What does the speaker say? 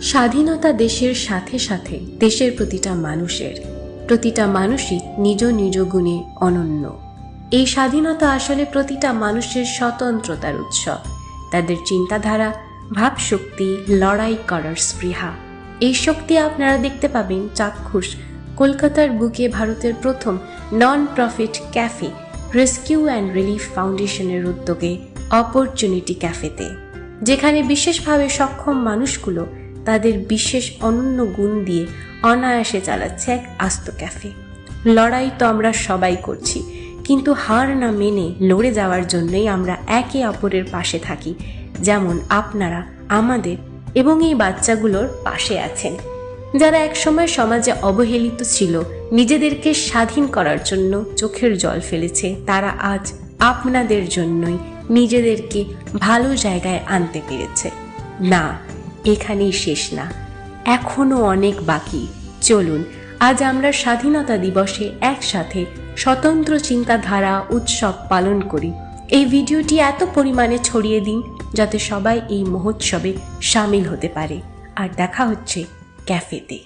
স্বাধীনতা দেশের সাথে সাথে দেশের প্রতিটা মানুষই নিজ নিজ গুণে অনন্য। এই স্বাধীনতা আসলে প্রতিটা মানুষের স্বতন্ত্রতার উৎসব, তাদের চিন্তাধারা, ভাবশক্তি, লড়াই করার স্পৃহা। এই শক্তি আপনারা দেখতে পাবেন চাক্ষুষ কলকাতার বুকে ভারতের প্রথম non profit cafe rescue and relief ফাউন্ডেশনের উদ্যোগে অপরচুনিটি ক্যাফেতে, যেখানে বিশেষভাবে সক্ষম মানুষগুলো তাদের বিশেষ অনন্য গুণ দিয়ে অনায়াসে চালাচ্ছে এক আস্ত ক্যাফে। লড়াই তো আমরা সবাই করছি, কিন্তু হার না মেনে লড়ে যাওয়ার জন্যই আমরা একে অপরের পাশে থাকি, যেমন আপনারা আমাদের এবং এই বাচ্চাগুলোর পাশে আছেন, যারা একসময় সমাজে অবহেলিত ছিল, নিজেদেরকে স্বাধীন করার জন্য চোখের জল ফেলেছে। তারা আজ আপনাদের জন্যই নিজেদেরকে ভালো জায়গায় আনতে পেরেছে। না, এখানেই শেষ না, এখনো অনেক বাকি। চলুন আজ আমরা স্বাধীনতা দিবসে একসাথে স্বতন্ত্র চিন্তাধারা উৎসব পালন করি। এই ভিডিওটি এত পরিমাণে ছড়িয়ে দিন যাতে সবাই এই মহোৎসবে সামিল হতে পারে। আর দেখা হচ্ছে ক্যাফেতে।